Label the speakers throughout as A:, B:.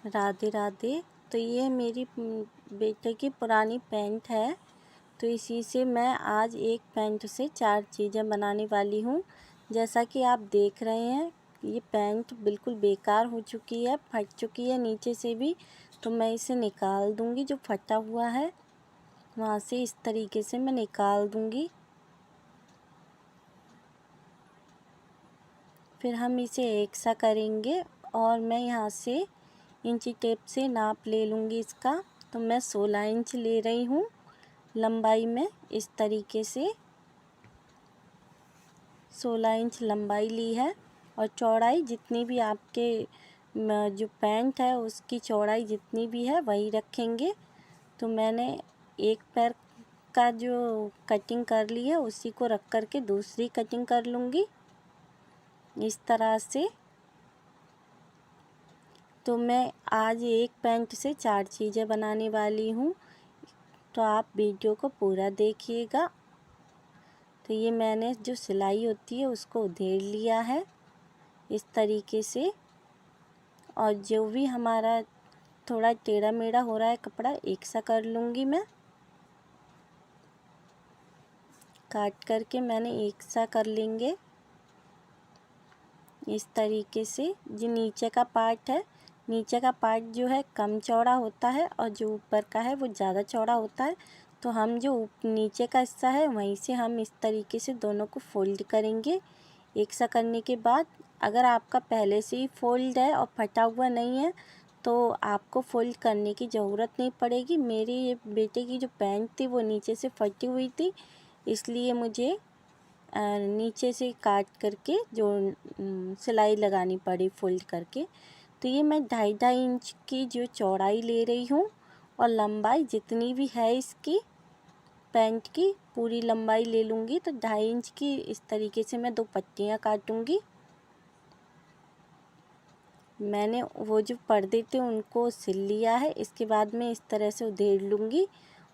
A: राधे राधे। तो ये मेरी बेटे की पुरानी पैंट है, तो इसी से मैं आज एक पैंट से 4 चीज़ें बनाने वाली हूँ। जैसा कि आप देख रहे हैं, ये पैंट बिल्कुल बेकार हो चुकी है, फट चुकी है नीचे से भी। तो मैं इसे निकाल दूँगी, जो फटा हुआ है वहाँ से इस तरीके से मैं निकाल दूँगी। फिर हम इसे एक सा करेंगे और मैं यहाँ से इंची टेप से नाप ले लूँगी इसका। तो मैं 16 इंच ले रही हूँ लंबाई में, इस तरीके से 16 इंच लंबाई ली है। और चौड़ाई जितनी भी आपके जो पैंट है उसकी चौड़ाई जितनी भी है वही रखेंगे। तो मैंने एक पैर का जो कटिंग कर ली है उसी को रख कर के दूसरी कटिंग कर लूँगी इस तरह से। तो मैं आज एक पैंट से 4 चीज़ें बनाने वाली हूँ, तो आप वीडियो को पूरा देखिएगा। तो ये मैंने जो सिलाई होती है उसको उधेड़ लिया है इस तरीके से। और जो भी हमारा थोड़ा टेढ़ा मेढ़ा हो रहा है कपड़ा, एक सा कर लूँगी मैं। काट करके मैंने एक सा कर लेंगे इस तरीके से। जो नीचे का पार्ट है, नीचे का पार्ट जो है कम चौड़ा होता है और जो ऊपर का है वो ज़्यादा चौड़ा होता है। तो हम जो नीचे का हिस्सा है वहीं से हम इस तरीके से दोनों को फोल्ड करेंगे। एक सा करने के बाद अगर आपका पहले से ही फोल्ड है और फटा हुआ नहीं है तो आपको फोल्ड करने की ज़रूरत नहीं पड़ेगी। मेरी ये बेटे की जो पैंट थी वो नीचे से फटी हुई थी, इसलिए मुझे नीचे से काट करके जो सिलाई लगानी पड़ी फोल्ड करके। तो ये मैं 2.5 इंच की जो चौड़ाई ले रही हूँ और लंबाई जितनी भी है इसकी पैंट की पूरी लंबाई ले लूँगी। तो 2.5 इंच की इस तरीके से मैं 2 पट्टियाँ काटूँगी। मैंने वो जो पर्दे थे उनको सिल लिया है। इसके बाद मैं इस तरह से उधेड़ लूँगी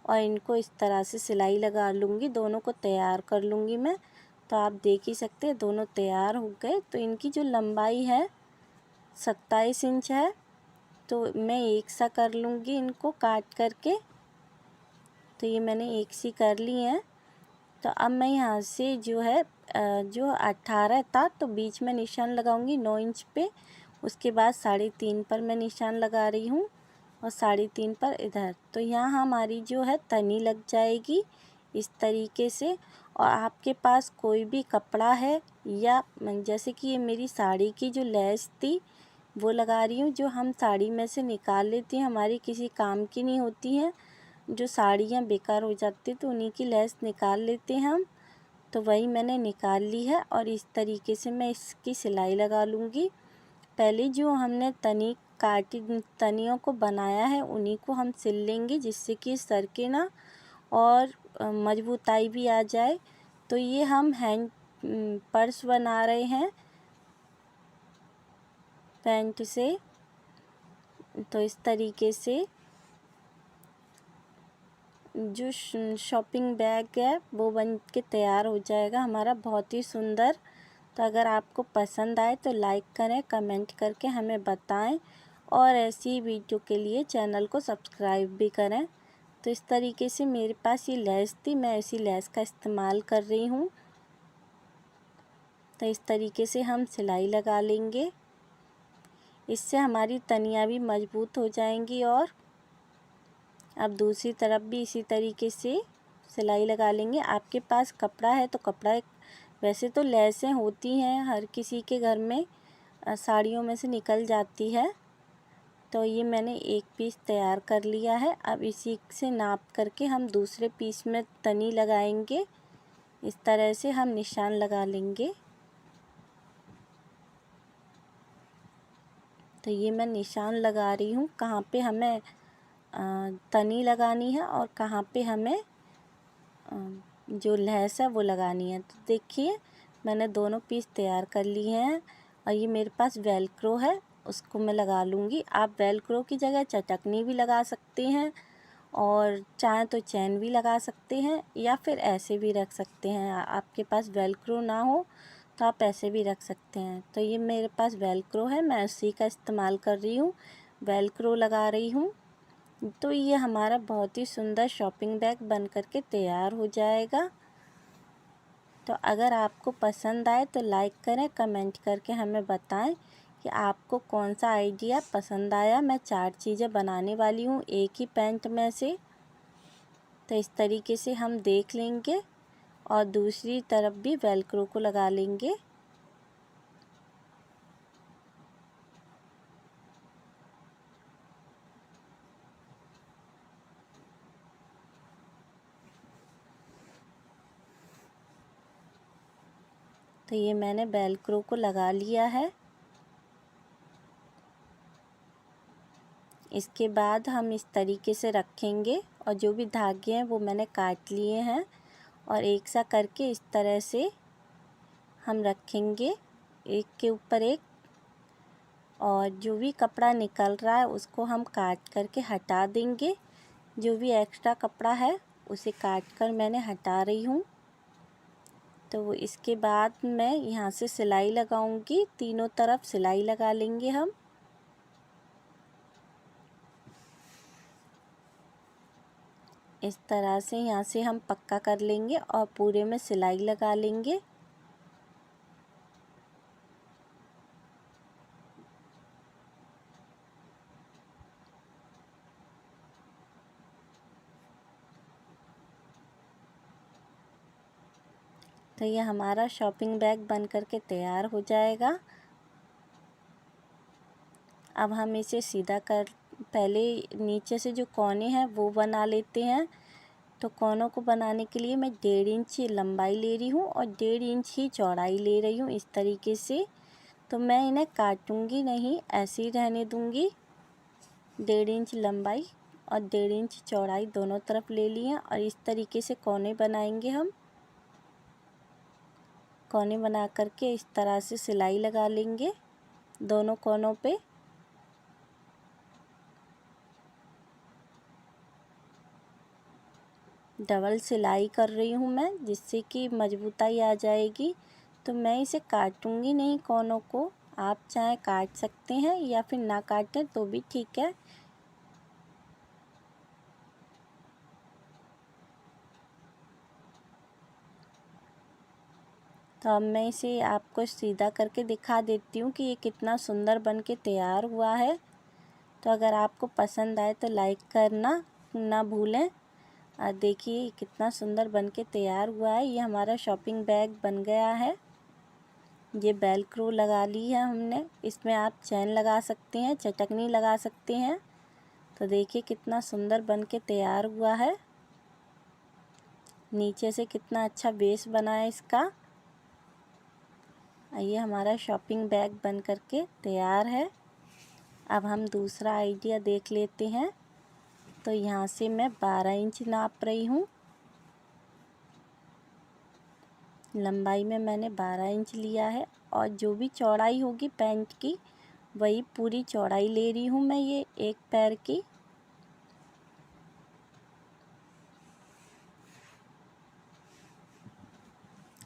A: और इनको इस तरह से सिलाई लगा लूँगी, दोनों को तैयार कर लूँगी मैं। तो आप देख ही सकते हैं दोनों तैयार हो गए। तो इनकी जो लंबाई है 27 इंच है, तो मैं एक सा कर लूँगी इनको काट करके। तो ये मैंने एक सी कर ली है। तो अब मैं यहाँ से जो है जो 18 था तो बीच में निशान लगाऊंगी 9 इंच पे। उसके बाद 3.5 पर मैं निशान लगा रही हूँ और 3.5 पर इधर। तो यहाँ हमारी जो है तनी लग जाएगी इस तरीके से। और आपके पास कोई भी कपड़ा है या जैसे कि ये मेरी साड़ी की जो लेस थी वो लगा रही हूँ, जो हम साड़ी में से निकाल लेती हैं, हमारी किसी काम की नहीं होती हैं, जो साड़ियाँ बेकार हो जाती तो उन्हीं की लेस निकाल लेते हैं हम। तो वही मैंने निकाल ली है और इस तरीके से मैं इसकी सिलाई लगा लूँगी। पहले जो हमने तनी काटी तनियों को बनाया है उन्हीं को हम सिल लेंगे, जिससे कि सरके ना और मजबूताई भी आ जाए। तो ये हम हैंड पर्स बना रहे हैं पैंट से। तो इस तरीके से जो शॉपिंग बैग है वो बन के तैयार हो जाएगा हमारा, बहुत ही सुंदर। तो अगर आपको पसंद आए तो लाइक करें, कमेंट करके हमें बताएं और ऐसी वीडियो के लिए चैनल को सब्सक्राइब भी करें। तो इस तरीके से मेरे पास ये लेस थी, मैं इसी लेस का इस्तेमाल कर रही हूँ। तो इस तरीके से हम सिलाई लगा लेंगे, इससे हमारी तनियाँ भी मजबूत हो जाएंगी। और अब दूसरी तरफ भी इसी तरीके से सिलाई लगा लेंगे। आपके पास कपड़ा है तो कपड़ा, वैसे तो लेसें होती हैं हर किसी के घर में, साड़ियों में से निकल जाती है। तो ये मैंने एक पीस तैयार कर लिया है। अब इसी से नाप करके हम दूसरे पीस में तनी लगाएंगे, इस तरह से हम निशान लगा लेंगे। तो ये मैं निशान लगा रही हूँ कहाँ पे हमें तनी लगानी है और कहाँ पे हमें जो लैस है वो लगानी है। तो देखिए मैंने दोनों पीस तैयार कर लिए हैं और ये मेरे पास वेलक्रो है, उसको मैं लगा लूँगी। आप वेलक्रो की जगह चटकनी भी लगा सकते हैं और चाहें तो चैन भी लगा सकते हैं या फिर ऐसे भी रख सकते हैं। आपके पास वेलक्रो ना हो तो आप ऐसे भी रख सकते हैं। तो ये मेरे पास वेलक्रो है, मैं उसी का इस्तेमाल कर रही हूँ। वेलक्रो लगा रही हूँ। तो ये हमारा बहुत ही सुंदर शॉपिंग बैग बन करके तैयार हो जाएगा। तो अगर आपको पसंद आए तो लाइक करें, कमेंट करके हमें बताएं कि आपको कौन सा आइडिया पसंद आया। मैं 4 चीज़ें बनाने वाली हूँ एक ही पैंट में से। तो इस तरीके से हम देख लेंगे और दूसरी तरफ भी वेलक्रो को लगा लेंगे। तो ये मैंने वेलक्रो को लगा लिया है। इसके बाद हम इस तरीके से रखेंगे और जो भी धागे हैं वो मैंने काट लिए हैं और एक सा करके इस तरह से हम रखेंगे एक के ऊपर एक। और जो भी कपड़ा निकल रहा है उसको हम काट करके हटा देंगे। जो भी एक्स्ट्रा कपड़ा है उसे काट कर मैंने हटा रही हूँ। तो इसके बाद मैं यहाँ से सिलाई लगाऊंगी, तीनों तरफ सिलाई लगा लेंगे हम। इस तरह से यहाँ से हम पक्का कर लेंगे और पूरे में सिलाई लगा लेंगे। तो ये हमारा शॉपिंग बैग बन करके तैयार हो जाएगा। अब हम इसे सीधा कर पहले नीचे से जो कोने हैं वो बना लेते हैं। तो कोनों को बनाने के लिए मैं 1.5 इंच लंबाई ले रही हूँ और 1.5 इंच ही चौड़ाई ले रही हूँ इस तरीके से। तो मैं इन्हें काटूंगी नहीं, ऐसे ही रहने दूंगी। 1.5 इंच लंबाई और 1.5 इंच चौड़ाई दोनों तरफ ले ली है और इस तरीके से कोने बनाएंगे हम। कोने बना करके इस तरह से सिलाई लगा लेंगे दोनों कोनों पे। डबल सिलाई कर रही हूँ मैं जिससे कि मजबूताई आ जाएगी। तो मैं इसे काटूंगी नहीं कोनों को, आप चाहे काट सकते हैं या फिर ना काटें तो भी ठीक है। तो अब मैं इसे आपको सीधा करके दिखा देती हूँ कि ये कितना सुंदर बन के तैयार हुआ है। तो अगर आपको पसंद आए तो लाइक करना ना भूलें। और देखिए कितना सुंदर बन के तैयार हुआ है। ये हमारा शॉपिंग बैग बन गया है। ये वेलक्रो लगा ली है हमने, इसमें आप चैन लगा सकते हैं, चटकनी लगा सकते हैं। तो देखिए कितना सुंदर बन के तैयार हुआ है। नीचे से कितना अच्छा बेस बना है इसका। ये हमारा शॉपिंग बैग बन करके तैयार है। अब हम दूसरा आइडिया देख लेते हैं। तो यहाँ से मैं 12 इंच नाप रही हूँ। लंबाई में मैंने 12 इंच लिया है और जो भी चौड़ाई होगी पैंट की वही पूरी चौड़ाई ले रही हूँ मैं ये एक पैर की।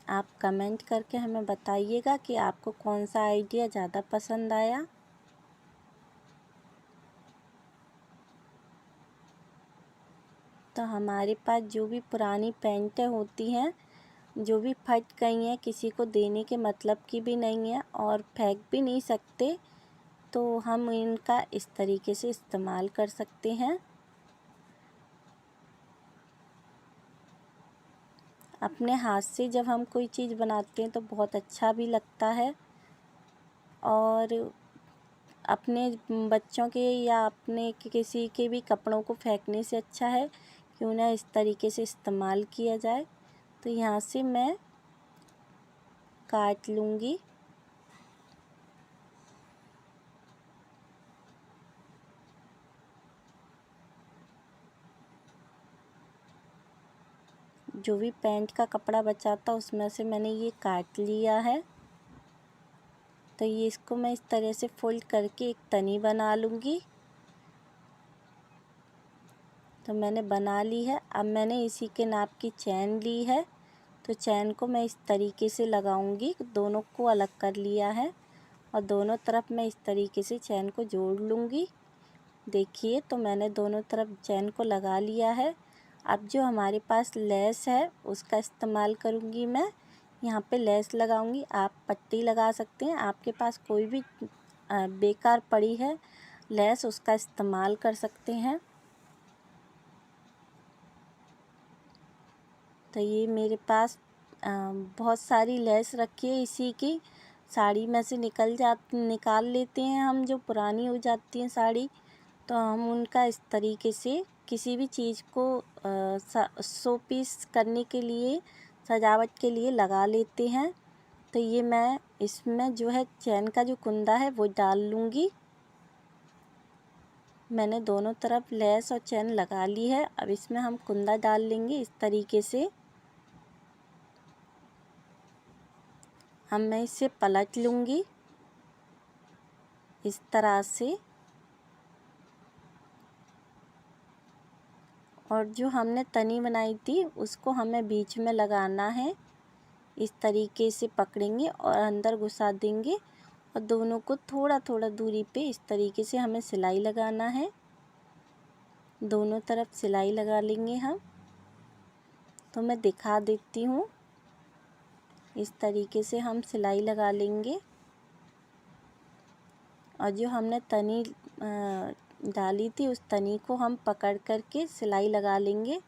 A: आप कमेंट करके हमें बताइएगा कि आपको कौन सा आइडिया ज़्यादा पसंद आया। तो हमारे पास जो भी पुरानी पैंटें होती हैं जो भी फट गई हैं, किसी को देने के मतलब की भी नहीं है और फेंक भी नहीं सकते, तो हम इनका इस तरीके से इस्तेमाल कर सकते हैं। अपने हाथ से जब हम कोई चीज़ बनाते हैं तो बहुत अच्छा भी लगता है और अपने बच्चों के या अपने किसी के भी कपड़ों को फेंकने से अच्छा है क्यों ना इस तरीके से इस्तेमाल किया जाए। तो यहाँ से मैं काट लूँगी। जो भी पैंट का कपड़ा बचा था उसमें से मैंने ये काट लिया है। तो ये इसको मैं इस तरह से फोल्ड करके एक तनी बना लूँगी। तो मैंने बना ली है। अब मैंने इसी के नाप की चैन ली है। तो चैन को मैं इस तरीके से लगाऊंगी, दोनों को अलग कर लिया है और दोनों तरफ मैं इस तरीके से चैन को जोड़ लूँगी देखिए तो मैंने दोनों तरफ चैन को लगा लिया है। अब जो हमारे पास लेस है उसका इस्तेमाल करूँगी मैं। यहाँ पे लेस लगाऊँगी, आप पट्टी लगा सकते हैं। आपके पास कोई भी बेकार पड़ी है लेस, उसका इस्तेमाल कर सकते हैं। तो ये मेरे पास बहुत सारी लेस रखी है इसी की। साड़ी में से निकाल लेते हैं हम, जो पुरानी हो जाती हैं साड़ी, तो हम उनका इस तरीके से किसी भी चीज़ को शो पीस करने के लिए, सजावट के लिए लगा लेते हैं। तो ये मैं इसमें जो है चैन का जो कुंदा है वो डाल लूँगी। मैंने दोनों तरफ लेस और चैन लगा ली है। अब इसमें हम कुंदा डाल लेंगे इस तरीके से। अब मैं इसे पलट लूँगी इस तरह से, और जो हमने तनी बनाई थी उसको हमें बीच में लगाना है। इस तरीके से पकड़ेंगे और अंदर घुसा देंगे, और दोनों को थोड़ा थोड़ा दूरी पे इस तरीके से हमें सिलाई लगाना है। दोनों तरफ सिलाई लगा लेंगे हम। तो मैं दिखा देती हूँ, इस तरीके से हम सिलाई लगा लेंगे। और जो हमने तनी डाली थी उस तनी को हम पकड़ करके सिलाई लगा लेंगे।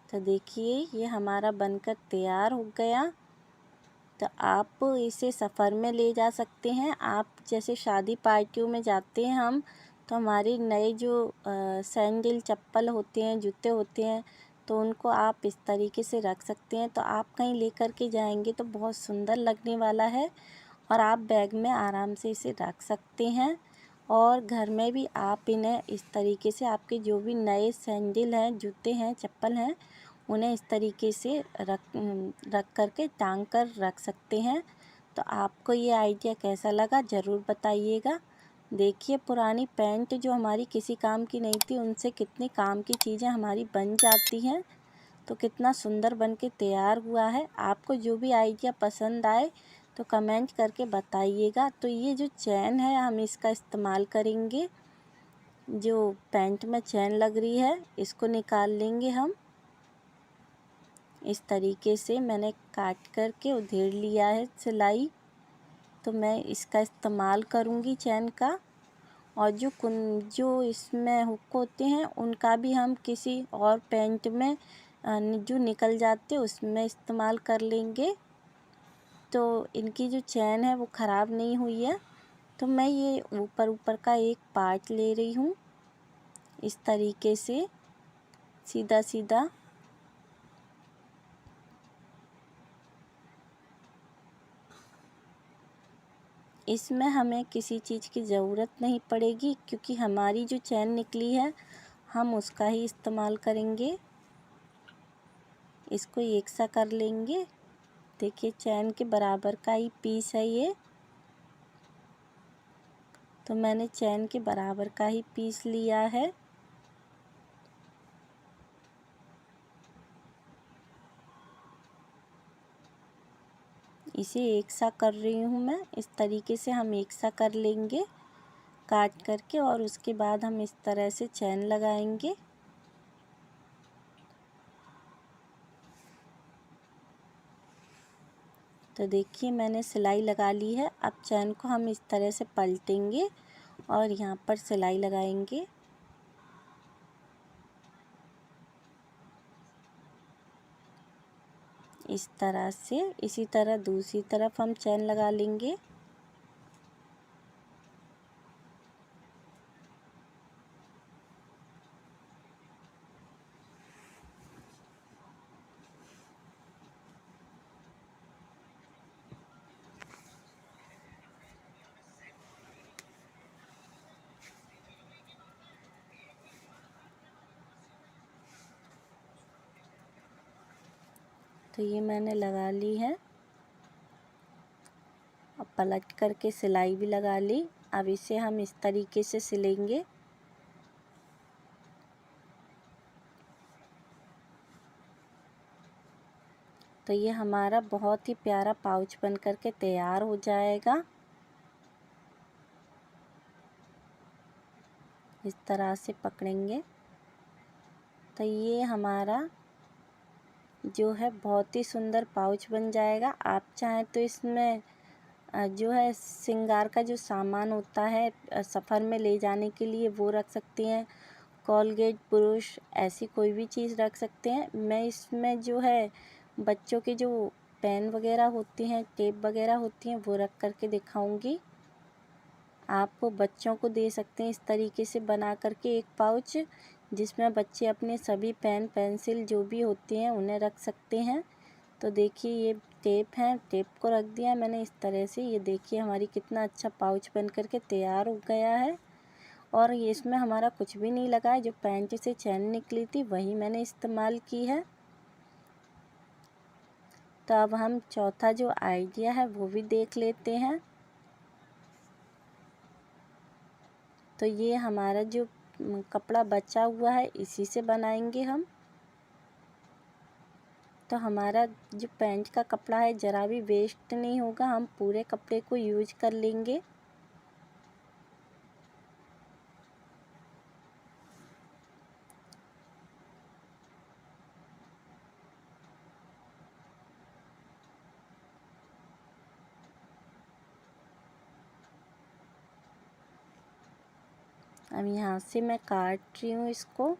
A: तो देखिए ये हमारा बनकर तैयार हो गया। तो आप इसे सफ़र में ले जा सकते हैं। आप जैसे शादी पार्टियों में जाते हैं हम, तो हमारे नए जो सैंडल चप्पल होते हैं, जूते होते हैं, तो उनको आप इस तरीके से रख सकते हैं। तो आप कहीं ले कर के जाएंगे तो बहुत सुंदर लगने वाला है, और आप बैग में आराम से इसे रख सकते हैं। और घर में भी आप इन्हें इस तरीके से, आपके जो भी नए सैंडल हैं, जूते हैं, चप्पल हैं, उन्हें इस तरीके से रख करके टांग कर रख सकते हैं। तो आपको ये आइडिया कैसा लगा ज़रूर बताइएगा। देखिए पुरानी पैंट जो हमारी किसी काम की नहीं थी, उनसे कितनी काम की चीज़ें हमारी बन जाती हैं। तो कितना सुंदर बन के तैयार हुआ है। आपको जो भी आइडिया पसंद आए तो कमेंट करके बताइएगा। तो ये जो चैन है हम इसका इस्तेमाल करेंगे। जो पैंट में चैन लग रही है इसको निकाल लेंगे हम। इस तरीके से मैंने काट करके उधेड़ लिया है सिलाई। तो मैं इसका इस्तेमाल करूँगी चैन का। और जो इसमें हुक होते हैं उनका भी हम किसी और पैंट में जो निकल जाते उसमें इस्तेमाल कर लेंगे। तो इनकी जो चैन है वो ख़राब नहीं हुई है। तो मैं ये ऊपर ऊपर का एक पार्ट ले रही हूँ इस तरीके से सीधा सीधा। इसमें हमें किसी चीज़ की ज़रूरत नहीं पड़ेगी, क्योंकि हमारी जो चैन निकली है हम उसका ही इस्तेमाल करेंगे। इसको एक सा कर लेंगे। देखिए चैन के बराबर का ही पीस है ये। तो मैंने चैन के बराबर का ही पीस लिया है। इसे एक सा कर रही हूँ मैं। इस तरीके से हम एक सा कर लेंगे काट करके, और उसके बाद हम इस तरह से चैन लगाएंगे। तो देखिए मैंने सिलाई लगा ली है। अब चैन को हम इस तरह से पलटेंगे और यहाँ पर सिलाई लगाएंगे। इस तरह से, इसी तरह दूसरी तरफ हम चैन लगा लेंगे। तो ये मैंने लगा ली है। अब पलट करके सिलाई भी लगा ली। अब इसे हम इस तरीके से सिलेंगे। तो ये हमारा बहुत ही प्यारा पाउच बन करके तैयार हो जाएगा। इस तरह से पकड़ेंगे। तो ये हमारा जो है बहुत ही सुंदर पाउच बन जाएगा। आप चाहें तो इसमें जो है श्रृंगार का जो सामान होता है सफ़र में ले जाने के लिए वो रख सकते हैं। कोलगेट, ब्रश, ऐसी कोई भी चीज़ रख सकते हैं। मैं इसमें जो है बच्चों के जो पेन वगैरह होती हैं, टेप वगैरह होती हैं, वो रख करके दिखाऊंगी। आप बच्चों को दे सकते हैं इस तरीके से बना करके एक पाउच, जिसमें बच्चे अपने सभी पेन, पेंसिल जो भी होती हैं उन्हें रख सकते हैं। तो देखिए ये टेप है, टेप को रख दिया मैंने इस तरह से। ये देखिए हमारी कितना अच्छा पाउच बन करके तैयार हो गया है। और ये इसमें हमारा कुछ भी नहीं लगा है, जो पैंट से चैन निकली थी वही मैंने इस्तेमाल की है। तो अब हम चौथा जो आइडिया है वो भी देख लेते हैं। तो ये हमारा जो कपड़ा बचा हुआ है इसी से बनाएंगे हम। तो हमारा जो पैंट का कपड़ा है ज़रा भी वेस्ट नहीं होगा, हम पूरे कपड़े को यूज कर लेंगे। अब यहाँ से मैं काट रही हूँ, इसको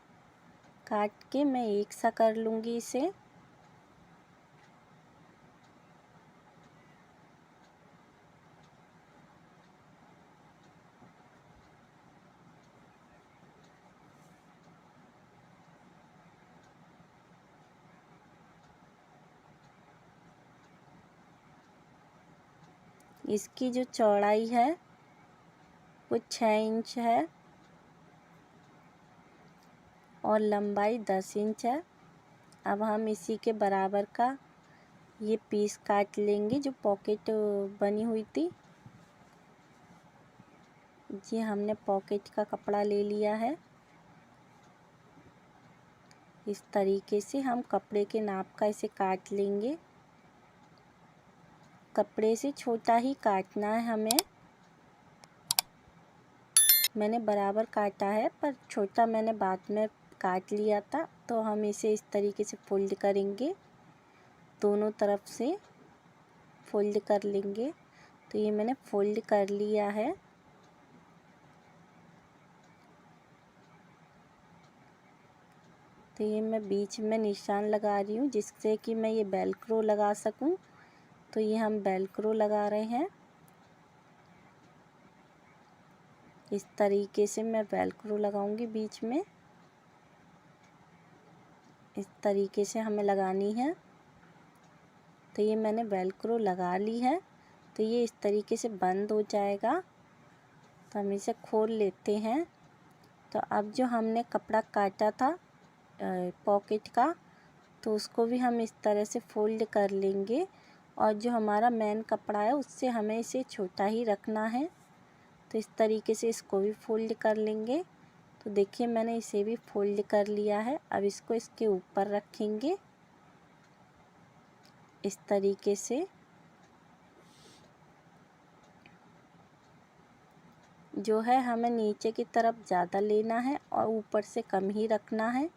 A: काट के मैं एक सा कर लूँगी इसे। इसकी जो चौड़ाई है वो 6 इंच है और लंबाई 10 इंच है। अब हम इसी के बराबर का ये पीस काट लेंगे जो पॉकेट बनी हुई थी। ये हमने पॉकेट का कपड़ा ले लिया है। इस तरीके से हम कपड़े के नाप का इसे काट लेंगे। कपड़े से छोटा ही काटना है हमें। मैंने बराबर काटा है पर छोटा मैंने बाद में काट लिया था। तो हम इसे इस तरीके से फोल्ड करेंगे, दोनों तरफ से फोल्ड कर लेंगे। तो ये मैंने फोल्ड कर लिया है। तो ये मैं बीच में निशान लगा रही हूँ जिससे कि मैं ये वेलक्रो लगा सकूँ। तो ये हम वेलक्रो लगा रहे हैं। इस तरीके से मैं वेलक्रो लगाऊंगी बीच में। इस तरीके से हमें लगानी है। तो ये मैंने वेलक्रो लगा ली है। तो ये इस तरीके से बंद हो जाएगा। तो हम इसे खोल लेते हैं। तो अब जो हमने कपड़ा काटा था पॉकेट का, तो उसको भी हम इस तरह से फोल्ड कर लेंगे। और जो हमारा मेन कपड़ा है उससे हमें इसे छोटा ही रखना है। तो इस तरीके से इसको भी फोल्ड कर लेंगे। तो देखिए मैंने इसे भी फोल्ड कर लिया है। अब इसको इसके ऊपर रखेंगे इस तरीके से। जो है हमें नीचे की तरफ ज़्यादा लेना है और ऊपर से कम ही रखना है।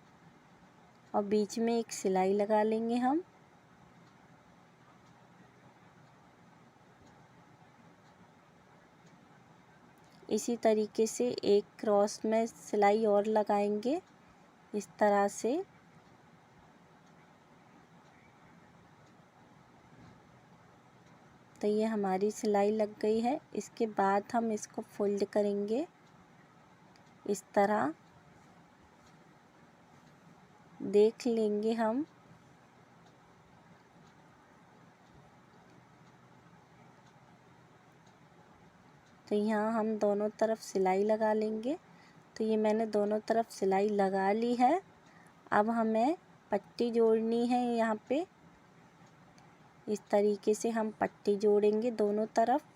A: और बीच में एक सिलाई लगा लेंगे हम। इसी तरीके से एक क्रॉस में सिलाई और लगाएंगे इस तरह से। तो ये हमारी सिलाई लग गई है। इसके बाद हम इसको फोल्ड करेंगे इस तरह, देख लेंगे हम। तो यहाँ हम दोनों तरफ सिलाई लगा लेंगे। तो ये मैंने दोनों तरफ सिलाई लगा ली है। अब हमें पट्टी जोड़नी है यहाँ पे। इस तरीके से हम पट्टी जोड़ेंगे दोनों तरफ।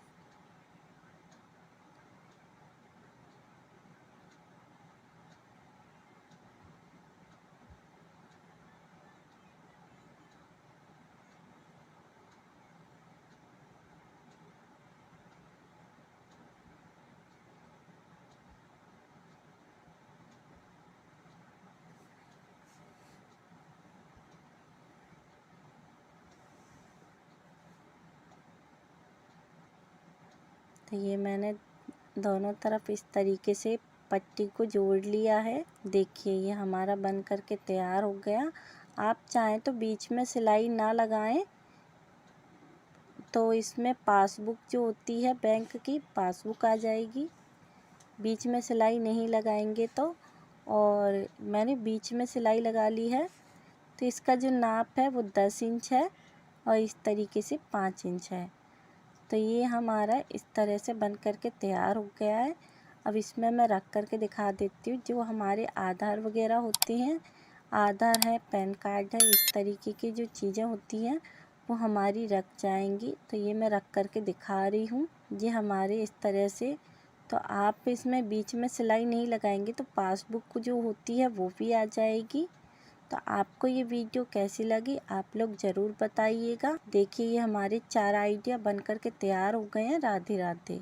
A: तो ये मैंने दोनों तरफ इस तरीके से पट्टी को जोड़ लिया है। देखिए ये हमारा बन करके तैयार हो गया। आप चाहें तो बीच में सिलाई ना लगाएं तो इसमें पासबुक जो होती है बैंक की पासबुक आ जाएगी, बीच में सिलाई नहीं लगाएंगे तो। और मैंने बीच में सिलाई लगा ली है, तो इसका जो नाप है वो 10 इंच है और इस तरीके से 5 इंच है। तो ये हमारा इस तरह से बन करके तैयार हो गया है। अब इसमें मैं रख करके दिखा देती हूँ। जो हमारे आधार वगैरह होते हैं, आधार है, पैन कार्ड है, इस तरीके की जो चीज़ें होती हैं वो हमारी रख जाएंगी। तो ये मैं रख करके दिखा रही हूँ। ये हमारे इस तरह से, तो आप इसमें बीच में सिलाई नहीं लगाएंगे तो पासबुक जो होती है वो भी आ जाएगी। तो आपको ये वीडियो कैसी लगी आप लोग ज़रूर बताइएगा। देखिए ये हमारे 4 आइडिया बन करके तैयार हो गए हैं। राधे राधे।